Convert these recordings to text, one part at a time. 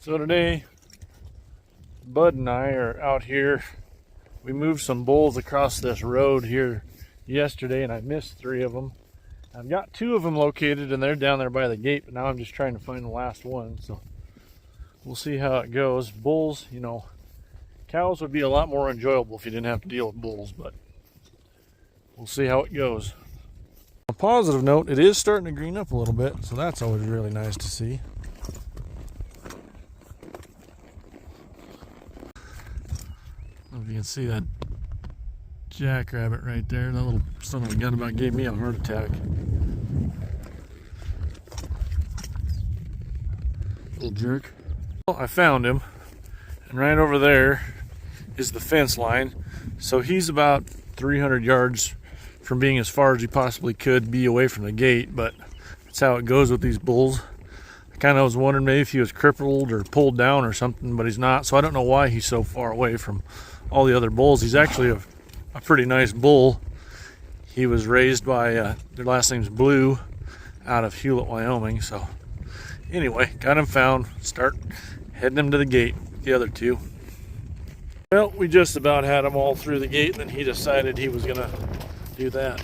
So today, Bud and I are out here. We moved some bulls across this road here yesterday, and I missed 3 of them. I've got 2 of them located, and they're down there by the gate, but now I'm just trying to find the last one. So we'll see how it goes. Bulls, you know, cows would be a lot more enjoyable if you didn't have to deal with bulls, but we'll see how it goes. On a positive note, it is starting to green up a little bit, so that's always really nice to see. If you can see that jackrabbit right there, that little son of a gun about gave me a heart attack. Little jerk. Well, I found him, and right over there is the fence line. So he's about 300 yards from being as far as he possibly could be away from the gate, but that's how it goes with these bulls. I kind of was wondering maybe if he was crippled or pulled down or something, but he's not, so I don't know why he's so far away from all the other bulls. He's actually a pretty nice bull. He was raised by, their last name's Blue, out of Hewlett, Wyoming. So anyway, got him found. Start heading him to the gate with the other 2. Well, we just about had him all through the gate, and then he decided he was gonna do that.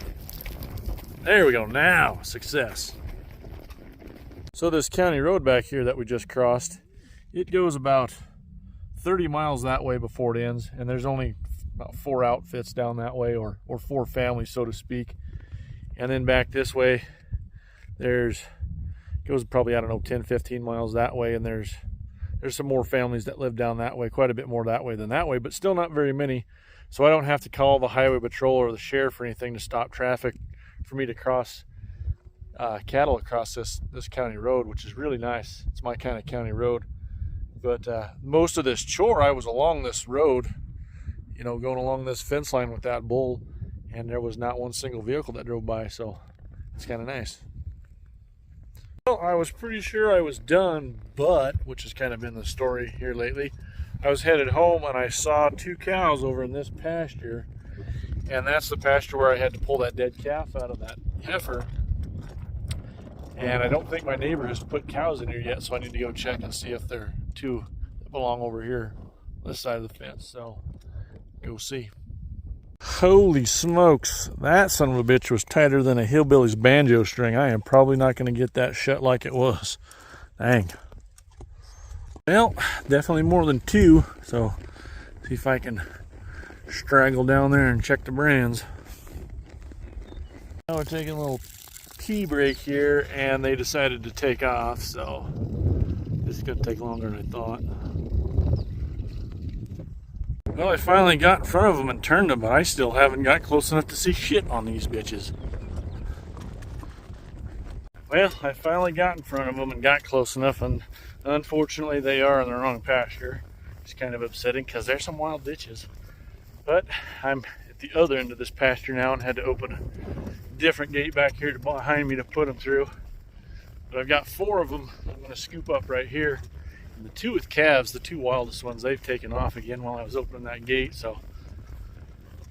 There we go, now, success. So this county road back here that we just crossed, it goes about 30 miles that way before it ends, and there's only about 4 outfits down that way, or 4 families, so to speak. And then back this way, goes probably, I don't know, 10-15 miles that way, and there's some more families that live down that way, quite a bit more that way than that way, but still not very many. So I don't have to call the highway patrol or the sheriff or anything to stop traffic for me to cross cattle across this county road, which is really nice. It's my kind of county road. But most of this chore, I was along this road, you know, going along this fence line with that bull, and there was not one single vehicle that drove by, so it's kind of nice. Well, I was pretty sure I was done, but, which has kind of been the story here lately, I was headed home and I saw 2 cows over in this pasture, and that's the pasture where I had to pull that dead calf out of that heifer. And I don't think my neighbor has put cows in here yet, so I need to go check and see if there are 2 that belong over here, this side of the fence. So, go see. Holy smokes, that son of a bitch was tighter than a hillbilly's banjo string. I am probably not going to get that shut like it was. Dang. Well, definitely more than 2, so see if I can straggle down there and check the brands. Now we're taking a little pee break here, and they decided to take off, so this is going to take longer than I thought. Well, I finally got in front of them and turned them, but I still haven't got close enough to see shit on these bitches. Well, I finally got in front of them and got close enough, and unfortunately they are in the wrong pasture. It's kind of upsetting because there's some wild ditches. But I'm at the other end of this pasture now and had to open a different gate back here behind me to put them through. But I've got 4 of them I'm going to scoop up right here. And the 2 with calves, the 2 wildest ones, they've taken off again while I was opening that gate, so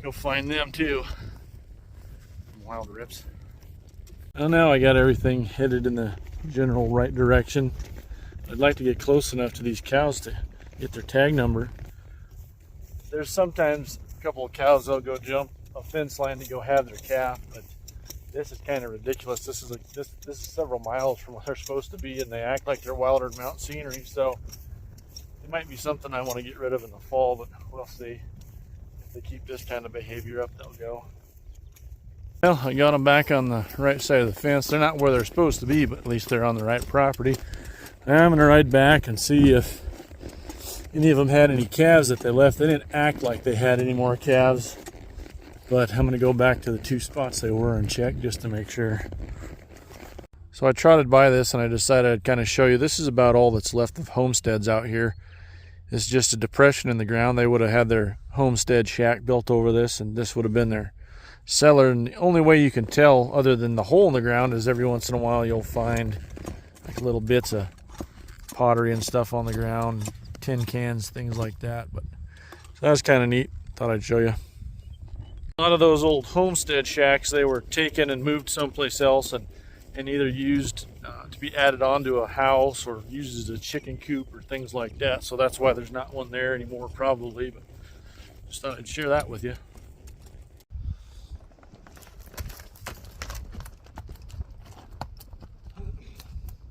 go find them too. Wild rips. Well, now I got everything headed in the general right direction. I'd like to get close enough to these cows to get their tag number. There's sometimes a couple of cows that'll go jump a fence line to go have their calf, but this is kind of ridiculous. This is several miles from where they're supposed to be, and they act like they're wilder than mountain scenery, so it might be something I want to get rid of in the fall, but we'll see. If they keep this kind of behavior up, they'll go. Well, I got them back on the right side of the fence. They're not where they're supposed to be, but at least they're on the right property. I'm going to ride back and see if any of them had any calves that they left. They didn't act like they had any more calves, but I'm going to go back to the 2 spots they were and check just to make sure. So I trotted by this and I decided I'd kind of show you. This is about all that's left of homesteads out here. It's just a depression in the ground. They would have had their homestead shack built over this, and this would have been their cellar. And the only way you can tell, other than the hole in the ground, is every once in a while you'll find like little bits of pottery and stuff on the ground, tin cans, things like that. But so that was kind of neat. Thought I'd show you. A lot of those old homestead shacks, they were taken and moved someplace else, and and either used to be added onto a house or used as a chicken coop or things like that. So that's why there's not one there anymore, probably. But just thought I'd share that with you.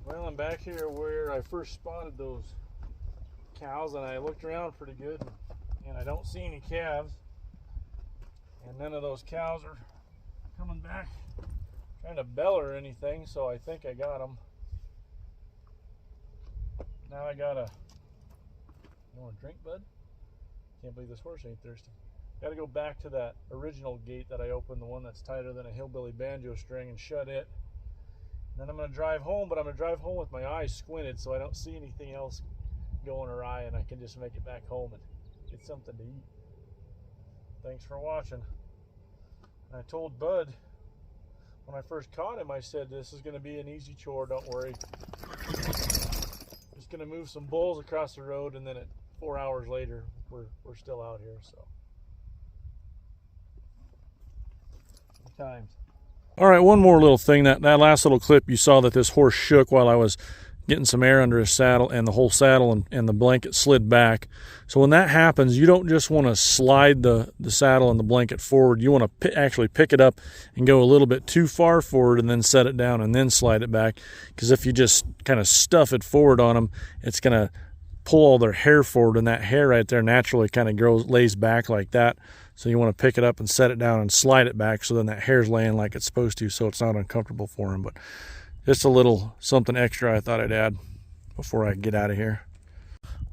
Well, I'm back here where I first spotted those cows, and I looked around pretty good, and I don't see any calves, and none of those cows are coming back trying to bell or anything, so I think I got them. Now I gotta, you want a drink, bud? Can't believe this horse ain't thirsty. Gotta go back to that original gate that I opened, the one that's tighter than a hillbilly banjo string, and shut it. And then I'm gonna drive home, but I'm gonna drive home with my eyes squinted so I don't see anything else going awry, and I can just make it back home and get something to eat. Thanks for watching. And I told Bud when I first caught him, I said, this is going to be an easy chore, don't worry. Just going to move some bulls across the road, and then 4 hours later, we're still out here. So, good times. All right, one more little thing. That last little clip, you saw that this horse shook while I was getting some air under his saddle, and the whole saddle and the blanket slid back. So when that happens, you don't just want to slide the saddle and the blanket forward. You want to actually pick it up and go a little bit too far forward and then set it down and then slide it back. Because if you just kind of stuff it forward on them, it's going to pull all their hair forward, and that hair right there naturally kind of lays back like that. So you want to pick it up and set it down and slide it back, so then that hair's laying like it's supposed to, so it's not uncomfortable for them. But just a little something extra I thought I'd add before I get out of here.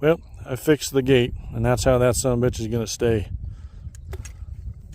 Well, I fixed the gate, and that's how that son of a bitch is going to stay.